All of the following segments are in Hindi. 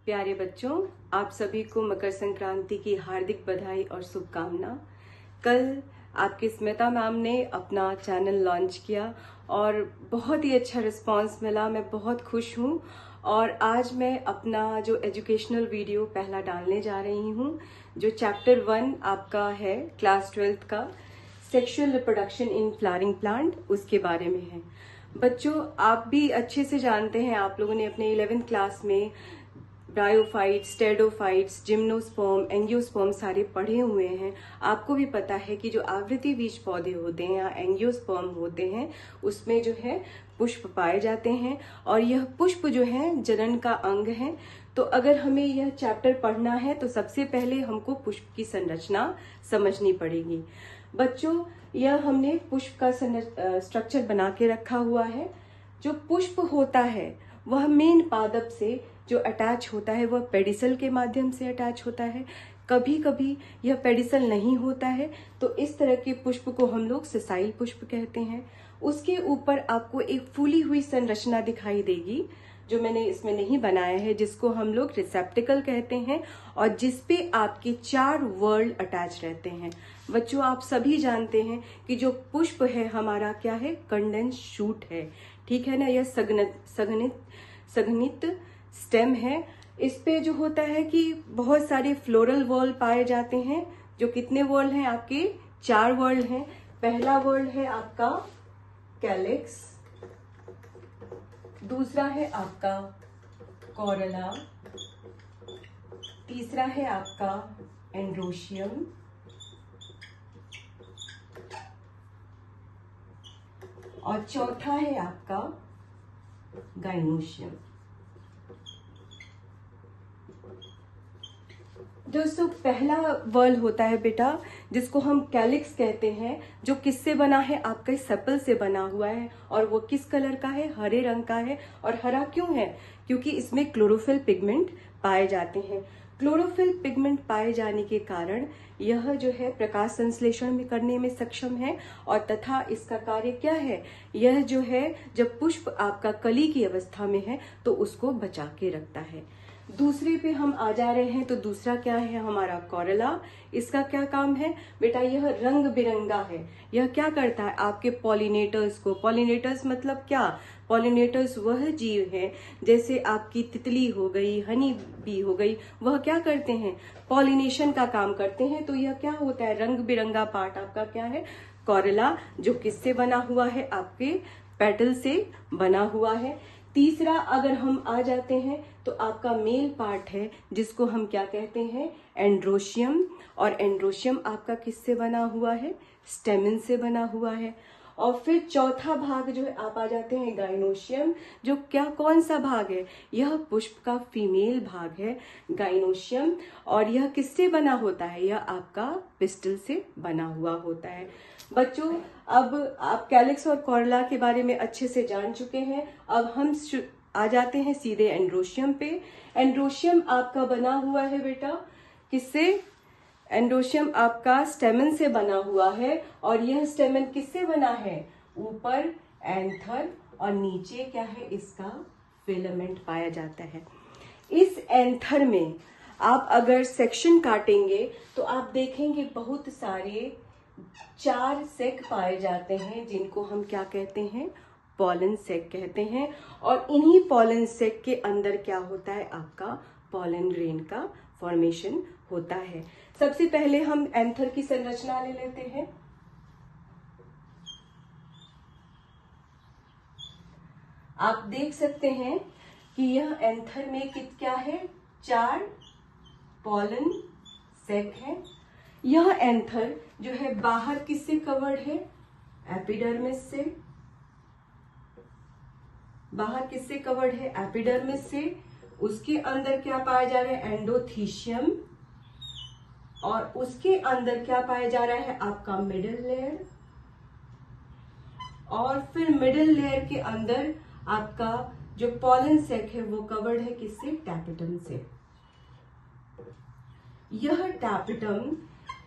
प्यारे बच्चों, आप सभी को मकर संक्रांति की हार्दिक बधाई और शुभकामना। कल आपकी स्मिता मैम ने अपना चैनल लॉन्च किया और बहुत ही अच्छा रिस्पांस मिला। मैं बहुत खुश हूँ और आज मैं अपना जो एजुकेशनल वीडियो पहला डालने जा रही हूँ, जो चैप्टर 1 आपका है क्लास 12th का sexual reproduction in flowering plant, उसके बारे में है। बच्चों, आप भी अच्छे से जानते हैं, आप लोगों ने अपने 11th क्लास में ब्रायोफाइट्स, स्टेरोफाइट्स, जिम्नोस्पर्म, एंजियोस्पर्म सारे पढ़े हुए हैं। आपको भी पता है कि जो आवृत्ति बीज पौधे होते हैं या एंजियोस्पर्म होते हैं, उसमें जो है पुष्प पाए जाते हैं और यह पुष्प जो है जनन का अंग है। तो अगर हमें यह चैप्टर पढ़ना है तो सबसे पहले हमको पुष्प की संरचना समझनी पड़ेगी। बच्चों, यह हमने पुष्प का स्ट्रक्चर बना के रखा हुआ है। जो पुष्प होता है वह मेन पादप से जो अटैच होता है वह पेडिसल के माध्यम से अटैच होता है। कभी कभी यह पेडिसल नहीं होता है, तो इस तरह के पुष्प को हम लोग सेसाइल पुष्प कहते हैं। उसके ऊपर आपको एक फूली हुई संरचना दिखाई देगी, जो मैंने इसमें नहीं बनाया है, जिसको हम लोग रिसेप्टिकल कहते हैं और जिसपे आपके 4 वर्ल अटैच रहते हैं। बच्चों, आप सभी जानते हैं कि जो पुष्प है हमारा क्या है, कंडेंस शूट है, ठीक है ना। यह सघनित स्टेम है। इस पे जो होता है कि बहुत सारे फ्लोरल वर्ल पाए जाते हैं। जो कितने वर्ल हैं आपके, 4 वर्ल हैं। पहला वर्ल है आपका कैलिक्स, दूसरा है आपका कॉरला, तीसरा है आपका एंड्रोशियम, और चौथा है आपका गाइनोशियम। दोस्तों, पहला वर्ल होता है बेटा, जिसको हम कैलिक्स कहते हैं, जो किससे बना है, आपका सेपल से बना हुआ है और वो किस कलर का है, हरे रंग का है। और हरा क्यों है, क्योंकि इसमें क्लोरोफिल पिगमेंट पाए जाते हैं। क्लोरोफिल पिगमेंट पाए जाने के कारण यह जो है प्रकाश संश्लेषण में करने में सक्षम है और तथा इसका कार्य क्या है, यह जो है जब पुष्प आपका कली की अवस्था में है तो उसको बचा के रखता है। दूसरे पे हम आ जा रहे हैं, तो दूसरा क्या है हमारा कॉरला। इसका क्या काम है बेटा, यह रंग बिरंगा है। यह क्या करता है, आपके पॉलिनेटर्स को, पॉलिनेटर्स मतलब क्या, पॉलिनेटर्स वह जीव है जैसे आपकी तितली हो गई, हनी बी हो गई, वह क्या करते हैं, पॉलिनेशन का काम करते हैं। तो यह क्या होता है, रंग बिरंगा पार्ट आपका क्या है, कॉरला, जो किससे बना हुआ है, आपके पेटल से बना हुआ है। तीसरा अगर हम आ जाते हैं तो आपका मेल पार्ट है, जिसको हम क्या कहते हैं, एंड्रोशियम। और एंड्रोशियम आपका किससे बना हुआ है, स्टेमिन से बना हुआ है। और फिर चौथा भाग जो है आप आ जाते हैं गाइनोशियम, जो क्या कौन सा भाग है, यह पुष्प का फीमेल भाग है गाइनोशियम। और यह किससे बना होता है, यह आपका पिस्टल से बना हुआ होता है। बच्चों, अब आप कैलिक्स और कॉरला के बारे में अच्छे से जान चुके हैं। अब हम आ जाते हैं सीधे एंड्रोशियम पे। एंड्रोशियम आपका बना हुआ है बेटा किससे, एंड्रोशियम आपका स्टेमन से बना हुआ है। और यह स्टेमन किससे बना है, ऊपर एंथर और नीचे क्या है, इसका फिलामेंट पाया जाता है। इस एंथर में आप अगर सेक्शन काटेंगे तो आप देखेंगे बहुत सारे 4 सेक पाए जाते हैं, जिनको हम क्या कहते हैं, पॉलन सेक कहते हैं। और इन्हीं पॉलन सेक के अंदर क्या होता है, आपका पॉलन ग्रेन का फॉर्मेशन होता है। सबसे पहले हम एंथर की संरचना ले लेते हैं। आप देख सकते हैं कि यह एंथर में क्या है, 4 पॉलन सेक है। यह एंथर जो है बाहर किससे कवर्ड है, एपिडर्मिस से। बाहर किससे कवर्ड है, एपिडर्मिस से। उसके अंदर क्या पाया जा रहा है, एंडोथीशियम। और उसके अंदर क्या पाया जा रहा है, आपका मिडिल लेयर। और फिर मिडिल लेयर के अंदर आपका जो पॉलन सेक है वो कवर्ड है किससे, टैपेटम से। यह टैपेटम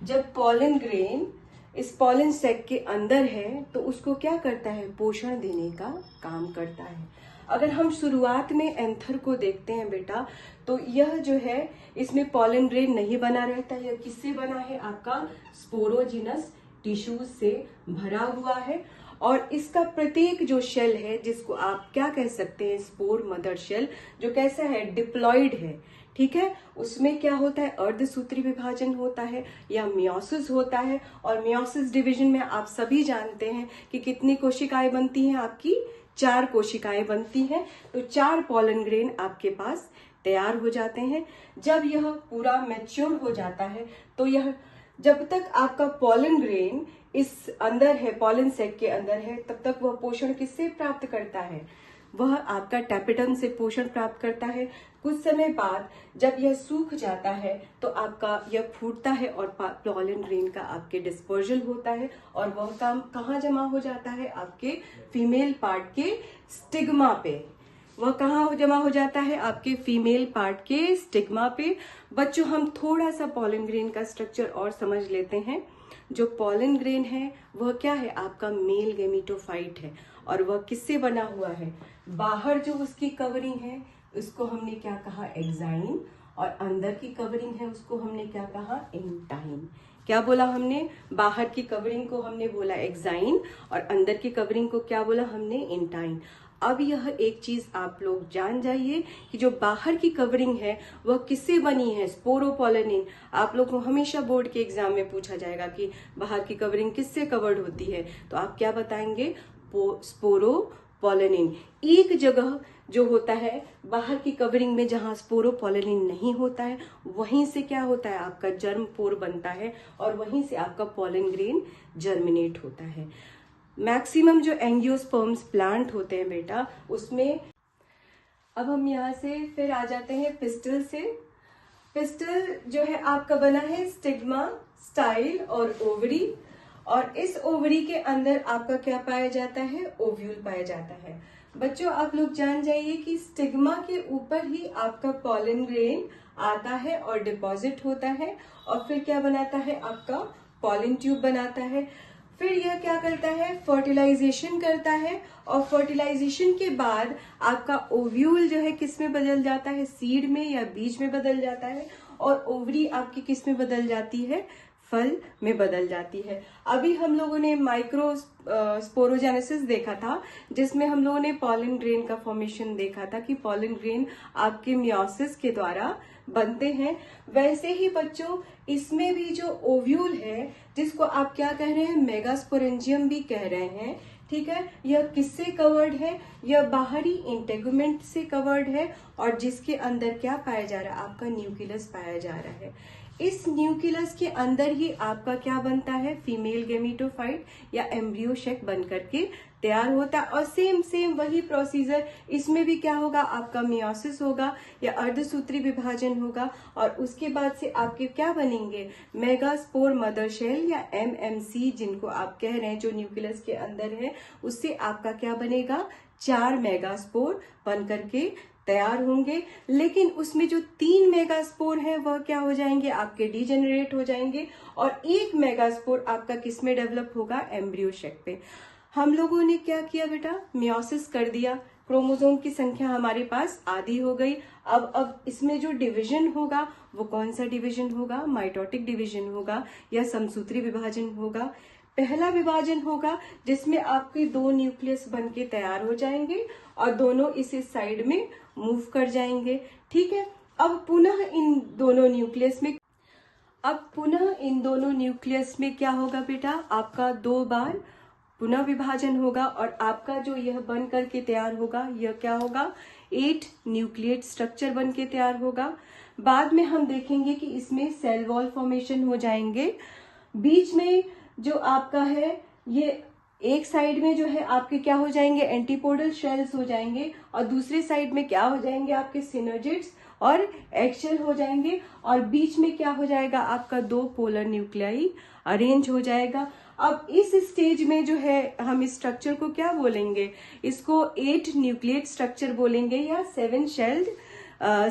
जब पॉलन ग्रेन इस पॉलन सेक के अंदर है तो उसको क्या करता है, पोषण देने का काम करता है। अगर हम शुरुआत में एंथर को देखते हैं बेटा, तो यह जो है इसमें पॉलन ग्रेन नहीं बना रहता। यह किससे बना है? आपका स्पोरोजिनस टिश्यूज से भरा हुआ है। और इसका प्रत्येक जो शेल है, जिसको आप क्या कह सकते हैं, स्पोर मदर शेल, जो कैसा है? डिप्लॉइड है। ठीक है, उसमें क्या होता है? अर्धसूत्री विभाजन होता है या मियोसिस होता है। और मियोसिस डिवीजन में आप सभी जानते हैं कि कितनी कोशिकाएं बनती हैं? आपकी 4 कोशिकाएं बनती हैं। तो 4 पॉलन ग्रेन आपके पास तैयार हो जाते हैं। जब यह पूरा मैच्योर हो जाता है, तो यह जब तक आपका पॉलन ग्रेन इस अंदर है, पॉलन सेक के अंदर है, तब तक वह पोषण किससे प्राप्त करता है? वह आपका टैपेटम से पोषण प्राप्त करता है। कुछ समय बाद जब यह सूख जाता है, तो आपका यह फूटता है और पॉलन ग्रेन का आपके डिस्पर्जल होता है। और वह काम कहाँ जमा हो जाता है? आपके फीमेल पार्ट के स्टिग्मा पे। वह कहाँ जमा हो जाता है? आपके फीमेल पार्ट के स्टिग्मा पे। बच्चों, हम थोड़ा सा पॉलन ग्रेन का स्ट्रक्चर और समझ लेते हैं। जो पॉलन ग्रेन है वह क्या है? आपका मेल गेमिटोफाइट है। और वह किससे बना हुआ है? बाहर जो उसकी कवरिंग है उसको हमने क्या कहा? एक्साइन। और अंदर की कवरिंग है उसको हमने क्या कहा? एंटाइन। क्या बोला हमने? बाहर की कवरिंग को हमने बोला एक्साइन और अंदर की कवरिंग को क्या बोला हमने? एंटाइन। अब यह एक चीज आप लोग जान जाइए कि जो बाहर की कवरिंग है वह किससे बनी है? स्पोरोपोलेनिन। आप लोग को हमेशा बोर्ड के एग्जाम में पूछा जाएगा कि बाहर की कवरिंग किससे कवर्ड होती है, तो आप क्या बताएंगे? स्पोरोपोलेनिन। एक जगह जो होता है बाहर की कवरिंग में, जहां स्पोरोपोलेनिन नहीं होता है, वहीं से क्या होता है? आपका जर्म पोर बनता है और वहीं से आपका पॉलन ग्रेन जर्मिनेट होता है। मैक्सिमम जो एंजियोस्पर्म्स प्लांट होते हैं बेटा, उसमें अब हम यहाँ से फिर आ जाते हैं पिस्टल से। पिस्टल जो है आपका बना है स्टिग्मा, स्टाइल और ओवरी। और इस ओवरी के अंदर आपका क्या पाया जाता है? ओव्यूल पाया जाता है। बच्चों, आप लोग जान जाइए कि स्टिग्मा के ऊपर ही आपका पॉलन ग्रेन आता है और डिपॉजिट होता है और फिर क्या बनाता है? आपका पॉलन ट्यूब बनाता है। फिर यह क्या करता है? फर्टिलाइजेशन करता है। और फर्टिलाइजेशन के बाद आपका ओव्यूल जो है किस में बदल जाता है? सीड में या बीज में बदल जाता है। और ओवरी आपकी किस में बदल जाती है? फल में बदल जाती है। अभी हम लोगों ने माइक्रो स्पोरोजेनेसिस देखा था, जिसमें हम लोगों ने पॉलन ग्रेन का फॉर्मेशन देखा था कि पॉलन ग्रेन आपके मियोसिस के द्वारा बनते हैं। वैसे ही बच्चों, इसमें भी जो ओव्यूल है, जिसको आप क्या कह रहे हैं? मेगास्पोरेंजियम भी कह रहे हैं। ठीक है, यह किससे कवर्ड है? यह बाहरी इंटेगुमेंट से कवर्ड है और जिसके अंदर क्या पाया जा रहा है? आपका न्यूक्लियस पाया जा रहा है। इस न्यूक्लियस के अंदर ही आपका क्या बनता है? फीमेल गेमिटोफाइट या एम्ब्रियो शेक बन करके तैयार होता है। और सेम वही प्रोसीजर इसमें भी क्या होगा? आपका मियोसिस होगा या अर्धसूत्री विभाजन होगा। और उसके बाद से आपके क्या बनेंगे? मेगास्पोर मदर शेल या MMC, जिनको आप कह रहे हैं, जो न्यूक्लियस के अंदर है, उससे आपका क्या बनेगा? 4 मेगास्पोर बन करके तैयार होंगे। लेकिन उसमें जो 3 मेगास्पोर है वह क्या हो जाएंगे? आपके डीजेनरेट हो जाएंगे। और 1 मेगास्पोर आपका किस में डेवलप होगा? एम्ब्रियो शेक पे। हम लोगों ने क्या किया बेटा? मियोसिस कर दिया। क्रोमोसोम की संख्या हमारे पास आधी हो गई। अब इसमें जो डिवीजन होगा वो कौन सा डिवीजन होगा? माइटोटिक डिवीजन होगा या समसूत्री विभाजन होगा? पहला विभाजन होगा जिसमें आपके 2 न्यूक्लियस बनके तैयार हो जाएंगे और दोनों इस साइड में मूव कर जाएंगे। ठीक है, अब पुनः इन दोनों न्यूक्लियस में क्या होगा बेटा? आपका 2 बार पुनः विभाजन होगा और आपका जो यह बन करके तैयार होगा, यह क्या होगा? 8 न्यूक्लिएट स्ट्रक्चर बन के तैयार होगा। बाद में हम देखेंगे कि इसमें सेल वॉल फॉर्मेशन हो जाएंगे। बीच में जो आपका है, ये एक साइड में जो है आपके क्या हो जाएंगे? एंटीपोडल शेल्स हो जाएंगे और दूसरे साइड में क्या हो जाएंगे? आपके सिनर्जिड्स और एक्सेल हो जाएंगे। और बीच में क्या हो जाएगा? आपका 2 पोलर न्यूक्लियाई अरेंज हो जाएगा। अब इस स्टेज में जो है हम इस स्ट्रक्चर को क्या बोलेंगे? इसको 8 न्यूक्लिएट स्ट्रक्चर बोलेंगे या 7 शेल्ड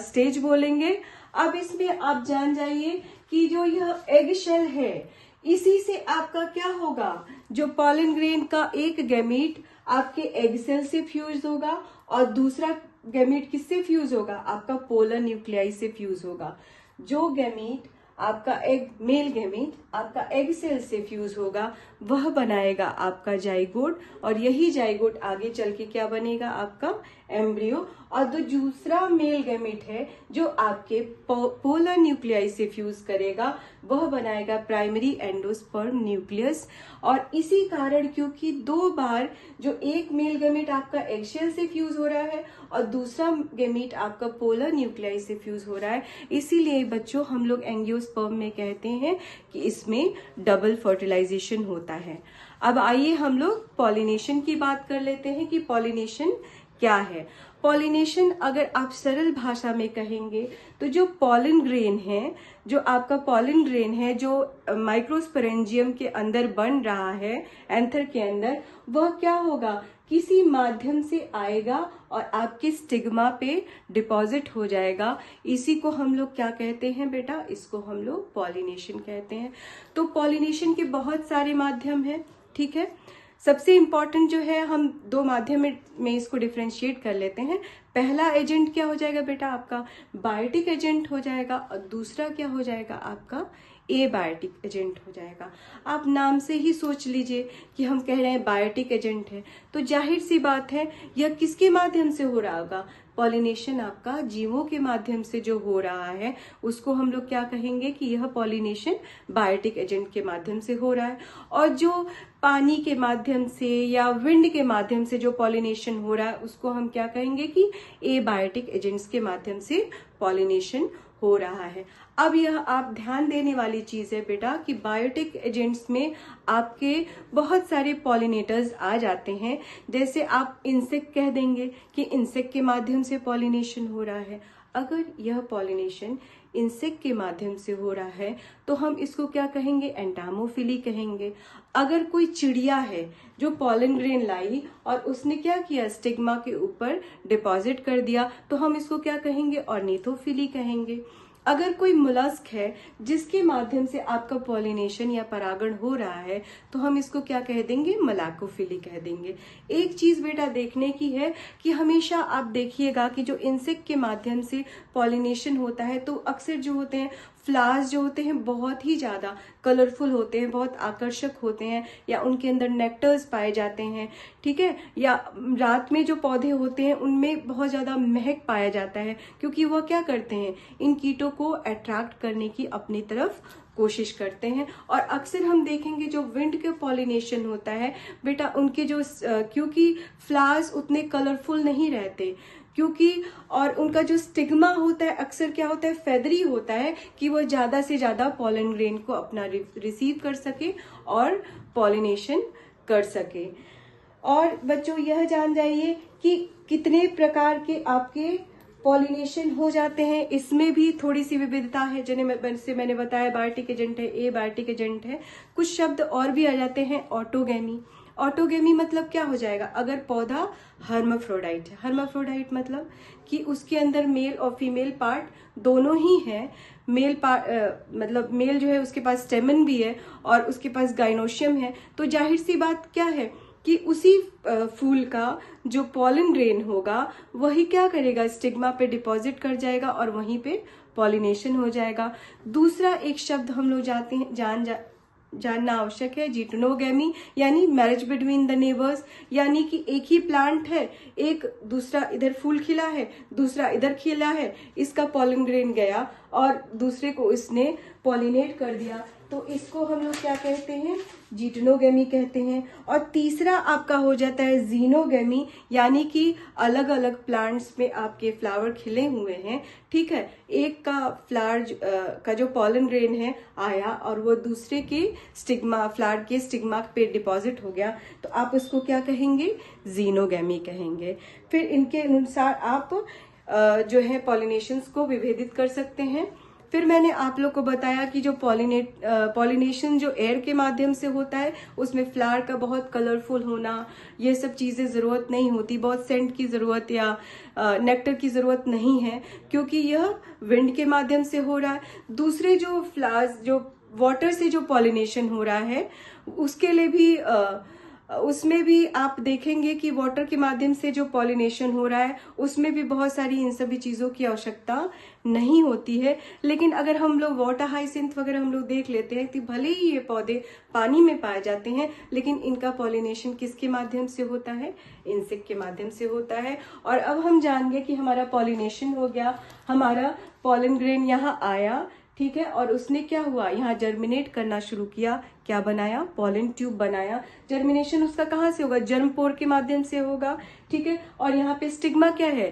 स्टेज बोलेंगे। अब इसमें आप जान जाइए कि जो यह एग शेल है, इसी से आपका क्या होगा? जो पॉलन ग्रेन का एक गैमीट आपके एग सेल से फ्यूज होगा और दूसरा गैमीट किससे फ्यूज होगा, आपका पोलर न्यूक्लियाई से फ्यूज होगा। जो गैमीट आपका मेल गैमीट आपका एग सेल से फ्यूज होगा वह बनाएगा आपका जाइगोट, और यही जाइगोट आगे चल के क्या बनेगा, आपका एम्ब्रियो। और जो दूसरा मेल गैमीट है जो आपके पोलर न्यूक्लियाई से फ्यूज करेगा वह बनाएगा प्राइमरी एंडोस्पर्म न्यूक्लियस। और इसी कारण क्योंकि 2 बार जो एक मेल गैमीट आपका एग सेल से फ्यूज हो रहा है और दूसरा गैमीट आपका पोलर न्यूक्लियाई से फ्यूज हो रहा है, इसीलिए बच्चों हम लोग एंजियोस्पर्म में कहते हैं कि इसमें डबल फर्टिलाइजेशन होता है। अब आइए हम लोग पॉलिनेशन की बात कर लेते हैं कि पॉलिनेशन क्या है। पॉलिनेशन अगर आप सरल भाषा में कहेंगे तो जो पॉलन ग्रेन है, जो आपका पॉलन ग्रेन है जो माइक्रोस्पोरेंजियम के अंदर बन रहा है, एंथर के अंदर, वह क्या होगा, किसी माध्यम से आएगा और आपके स्टिग्मा पे डिपॉजिट हो जाएगा। इसी को हम लोग क्या कहते हैं बेटा, इसको हम लोग पॉलिनेशन कहते हैं। तो पॉलिनेशन के बहुत सारे माध्यम हैं, ठीक है। सबसे इम्पॉर्टेंट जो है, हम 2 माध्यम में इसको डिफ्रेंशिएट कर लेते हैं। पहला एजेंट क्या हो जाएगा बेटा, आपका बायोटिक एजेंट हो जाएगा, और दूसरा क्या हो जाएगा, आपका एबायोटिक एजेंट हो जाएगा। आप नाम से ही सोच लीजिए कि हम कह रहे हैं बायोटिक एजेंट है, तो जाहिर सी बात है यह किसके माध्यम से हो रहा होगा, पॉलिनेशन आपका जीवों के माध्यम से जो हो रहा है उसको हम लोग क्या कहेंगे कि यह पॉलिनेशन बायोटिक एजेंट के माध्यम से हो रहा है। और जो पानी के माध्यम से या विंड के माध्यम से जो पॉलिनेशन हो रहा है उसको हम क्या कहेंगे कि एबायोटिक एजेंट्स के माध्यम से पॉलिनेशन हो रहा है। अब यह आप ध्यान देने वाली चीज है बेटा कि बायोटिक एजेंट्स में आपके बहुत सारे पॉलिनेटर्स आ जाते हैं। जैसे आप इंसेक्ट कह देंगे कि इंसेक्ट के माध्यम से पॉलिनेशन हो रहा है। अगर यह पॉलिनेशन इंसेक्ट के माध्यम से हो रहा है तो हम इसको क्या कहेंगे, एंटामोफिली कहेंगे। अगर कोई चिड़िया है जो पॉलन ग्रेन लाई और उसने क्या किया, स्टिग्मा के ऊपर डिपॉजिट कर दिया, तो हम इसको क्या कहेंगे, ऑर्निथोफिली कहेंगे। अगर कोई मोलस्क है जिसके माध्यम से आपका पॉलिनेशन या परागण हो रहा है तो हम इसको क्या कह देंगे, मलाकोफिली कह देंगे। एक चीज बेटा देखने की है कि हमेशा आप देखिएगा कि जो इंसेक्ट के माध्यम से पॉलिनेशन होता है तो अक्सर जो होते हैं फ्लावर्स जो होते हैं बहुत ही ज्यादा कलरफुल होते हैं, बहुत आकर्षक होते हैं, या उनके अंदर नेक्टर्स पाए जाते हैं, ठीक है। या रात में जो पौधे होते हैं उनमें बहुत ज्यादा महक पाया जाता है, क्योंकि वह क्या करते हैं, इन कीटों को अट्रैक्ट करने की अपनी तरफ कोशिश करते हैं। और अक्सर हम देखेंगे जो विंड के पॉलिनेशन होता है बेटा, उनके जो क्योंकि फ्लावर्स उतने कलरफुल नहीं रहते, क्योंकि और उनका जो स्टिग्मा होता है अक्सर क्या होता है, फेदरी होता है, कि वो ज्यादा से ज्यादा पॉलन ग्रेन को अपना रिसीव कर सके और पॉलिनेशन कर सके। और बच्चों यह जान जाइए कि कितने प्रकार के आपके पॉलिनेशन हो जाते हैं, इसमें भी थोड़ी सी विविधता है। जैसे मैंने बताया बायोटिक एजेंट है, एबायोटिक एजेंट है। कुछ शब्द और भी आ जाते हैं, ऑटोगेमी। ऑटोगेमी मतलब क्या हो जाएगा, अगर पौधा हर्माफ्रोडाइट है, हर्माफ्रोडाइट मतलब कि उसके अंदर मेल और फीमेल पार्ट दोनों ही है। मेल पार्ट मतलब मेल जो है उसके पास स्टेमन भी है और उसके पास गाइनोशियम है, तो जाहिर सी बात क्या है कि उसी फूल का जो पॉलन ग्रेन होगा वही क्या करेगा, स्टिग्मा पे डिपॉजिट कर जाएगा और वहीं पे पॉलिनेशन हो जाएगा। दूसरा एक शब्द हम लोग जानना आवश्यक है, जिटोनोगेमी, यानी मैरिज बिटवीन द नेबर्स, यानी कि एक ही प्लांट है, एक दूसरा इधर फूल खिला है, दूसरा इधर खिला है, इसका पॉलन ग्रेन गया और दूसरे को इसने पॉलिनेट कर दिया, तो इसको हम लोग क्या कहते हैं, जिटोनोगेमी कहते हैं। और तीसरा आपका हो जाता है जीनोगेमी, यानी कि अलग अलग प्लांट्स में आपके फ्लावर खिले हुए हैं, ठीक है। एक का फ्लावर का जो पॉलन ग्रेन है आया और वो दूसरे के स्टिग्मा, फ्लावर के स्टिग्मा पे डिपॉजिट हो गया, तो आप उसको क्या कहेंगे, जीनोगेमी कहेंगे। फिर इनके अनुसार आप जो है पॉलिनेशंस को विभेदित कर सकते हैं। फिर मैंने आप लोग को बताया कि जो पॉलिनेशन जो एयर के माध्यम से होता है उसमें फ्लावर का बहुत कलरफुल होना, ये सब चीजें जरूरत नहीं होती, बहुत सेंट की जरूरत या नेक्टर की जरूरत नहीं है, क्योंकि यह विंड के माध्यम से हो रहा है। दूसरे जो फ्लावर्स जो वाटर से जो पॉलिनेशन हो रहा है उसके लिए भी उसमें भी आप देखेंगे कि वाटर के माध्यम से जो पॉलिनेशन हो रहा है उसमें भी बहुत सारी इन सभी चीजों की आवश्यकता नहीं होती है। लेकिन अगर हम लोग वाटर हाइसिंथ वगैरह हम लोग देख लेते हैं कि भले ही ये पौधे पानी में पाए जाते हैं, लेकिन इनका पॉलिनेशन किसके माध्यम से होता है? इंसेक्ट के माध्यम से होता है। और अब हम जान गए कि हमारा पॉलिनेशन हो गया, हमारा पॉलन ग्रेन यहाँ आया, ठीक है, और उसने क्या हुआ, यहाँ जर्मिनेट करना शुरू किया, क्या बनाया? पॉलन ट्यूब बनाया। जर्मिनेशन उसका कहाँ से होगा? जर्म पोर के माध्यम से होगा, ठीक है। और यहाँ पे स्टिग्मा क्या है?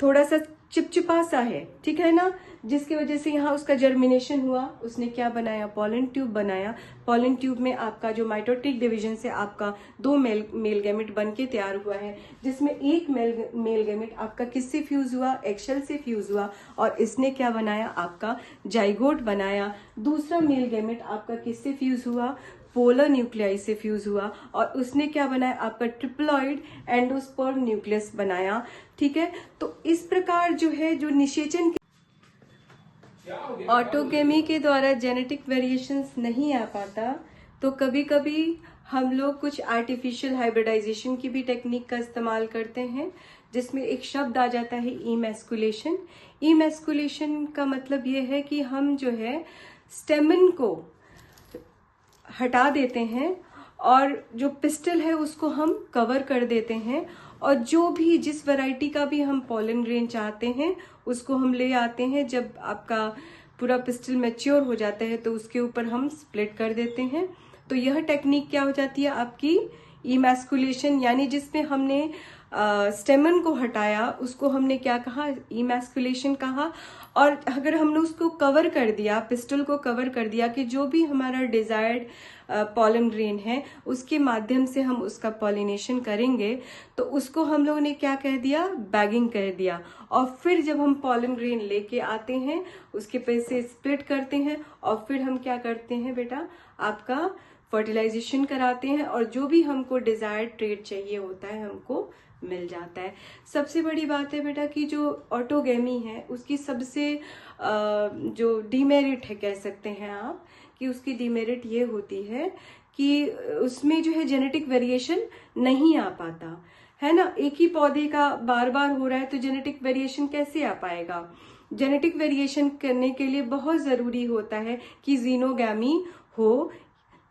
थोड़ा सा चिपचिपा सा है, ठीक है ना, जिसकी वजह से यहाँ उसका जर्मिनेशन हुआ। उसने क्या बनाया? पॉलन ट्यूब बनाया। पॉलन ट्यूब में आपका जो माइटोटिक डिवीजन से आपका 2 मेल गैमेट बन के तैयार हुआ है, जिसमें एक मेल गैमेट आपका किससे फ्यूज हुआ? एगशेल से फ्यूज हुआ, और इसने क्या बनाया? आपका जाइगोट बनाया। दूसरा मेल गैमेट आपका किससे फ्यूज हुआ? पोलर न्यूक्लियाई से फ्यूज हुआ, और उसने क्या बनाया? आपका ट्रिप्लॉइड एंडोस्पर्म न्यूक्लियस बनाया, ठीक है। तो इस प्रकार जो है, जो निषेचन ऑटोगेमी के द्वारा जेनेटिक वेरिएशंस नहीं आ पाता, तो कभी कभी हम लोग कुछ आर्टिफिशियल हाइब्रिडाइजेशन की भी टेक्निक का इस्तेमाल करते हैं, जिसमें एक शब्द आ जाता है इमैस्कुलेशन। इमैस्कुलेशन का मतलब ये है कि हम जो है स्टेमन को हटा देते हैं और जो पिस्टल है उसको हम कवर कर देते हैं, और जो भी जिस वैरायटी का भी हम पॉलन ग्रेन चाहते हैं उसको हम ले आते हैं। जब आपका पूरा पिस्टल मैच्योर हो जाता है तो उसके ऊपर हम स्प्लिट कर देते हैं। तो यह टेक्निक क्या हो जाती है? आपकी इमैस्कुलेशन, यानी जिसमें हमने स्टेमन को हटाया उसको हमने क्या कहा? इमैस्कुलेशन कहा। और अगर हमने उसको कवर कर दिया, पिस्टल को कवर कर दिया, कि जो भी हमारा डिजायर्ड पॉलन ग्रेन है उसके माध्यम से हम उसका पॉलिनेशन करेंगे, तो उसको हम लोगों ने क्या कह दिया? बैगिंग कर दिया। और फिर जब हम पॉलन ग्रेन लेके आते हैं उसके पे से स्प्लिट करते हैं, और फिर हम क्या करते हैं बेटा? आपका फर्टिलाइजेशन कराते हैं, और जो भी हमको डिजायर्ड ट्रेड चाहिए होता है हमको मिल जाता है। सबसे बड़ी बात है बेटा कि जो ऑटोगेमी है उसकी सबसे जो डीमेरिट है, कह सकते हैं आप, कि उसकी डीमेरिट ये होती है कि उसमें जो है जेनेटिक वेरिएशन नहीं आ पाता है ना। एक ही पौधे का बार बार हो रहा है तो जेनेटिक वेरिएशन कैसे आ पाएगा? जेनेटिक वेरिएशन करने के लिए बहुत जरूरी होता है कि जीनोगैमी हो,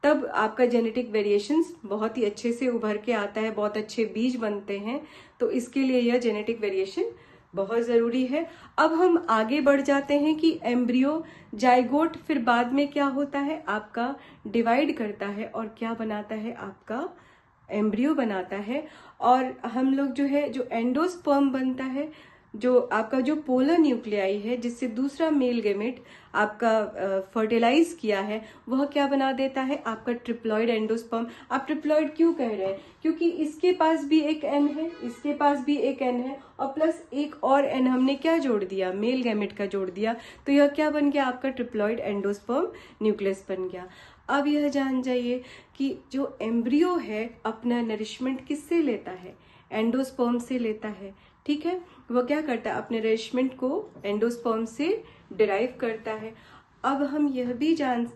तब आपका जेनेटिक वेरिएशंस बहुत ही अच्छे से उभर के आता है, बहुत अच्छे बीज बनते हैं। तो इसके लिए यह जेनेटिक वेरिएशन बहुत जरूरी है। अब हम आगे बढ़ जाते हैं कि एम्ब्रियो, जाइगोट फिर बाद में क्या होता है? आपका डिवाइड करता है और क्या बनाता है? आपका एम्ब्रियो बनाता है। और हम लोग जो है, जो एंडोस्पर्म बनता है, जो आपका जो पोलर न्यूक्लियाई है जिससे दूसरा मेल गैमेट आपका फर्टिलाइज किया है, वह क्या बना देता है? आपका ट्रिप्लॉइड एंडोस्पर्म। आप ट्रिप्लॉइड क्यों कह रहे हैं? क्योंकि इसके पास भी एक एन है, इसके पास भी एक एन है, और प्लस एक और एन हमने क्या जोड़ दिया? मेल गैमेट का जोड़ दिया। तो यह क्या बन गया? आपका ट्रिप्लॉइड एंडोस्पर्म न्यूक्लियस बन गया। अब यह जान जाइए कि जो एम्ब्रियो है अपना नरिशमेंट किससे लेता है? एंडोस्पर्म से लेता है, ठीक है। वो क्या करता है? अपने नरिशमेंट को एंडोस्पर्म से डिराइव करता है। अब हम यह भी जान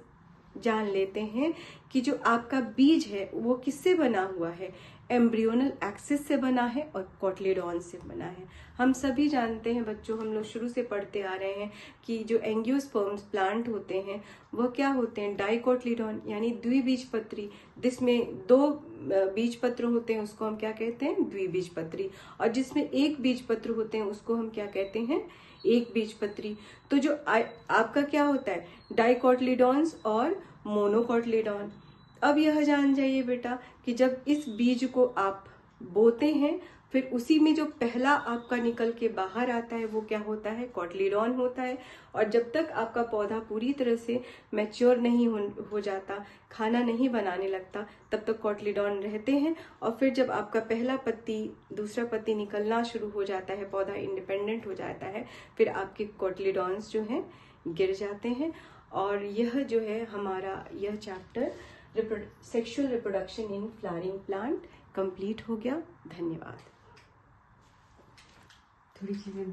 लेते हैं कि जो आपका बीज है वो किससे बना हुआ है? एम्ब्रियोनल एक्सिस से बना है और कोटलीडॉन से बना है। हम सभी जानते हैं बच्चों, हम लोग शुरू से पढ़ते आ रहे हैं कि जो एंजियोस्पर्म्स प्लांट होते हैं वह क्या होते हैं? डाइकोटलीडॉन, यानी द्विबीजपत्री, जिसमें 2 बीजपत्र होते हैं उसको हम क्या कहते हैं? द्विबीजपत्री। और जिसमें एक बीजपत्र होते हैं उसको हम क्या कहते हैं? एक बीजपत्री। तो जो आपका क्या होता है? डाइकोटलीडॉन्स और मोनोकोटलीडॉन। अब यह जान जाइए बेटा कि जब इस बीज को आप बोते हैं, फिर उसी में जो पहला आपका निकल के बाहर आता है वो क्या होता है? कोटलीडॉन होता है। और जब तक आपका पौधा पूरी तरह से मैच्योर नहीं हो जाता, खाना नहीं बनाने लगता, तब तक कोटलीडॉन रहते हैं। और फिर जब आपका पहला पत्ती, दूसरा पत्ती निकलना शुरू हो जाता है, पौधा इंडिपेंडेंट हो जाता है, फिर आपके कोटलीडॉन्स जो हैं गिर जाते हैं। और यह जो है हमारा यह chapter sexual reproduction in flowering plant complete हो गया। धन्यवाद। थोड़ी चीजें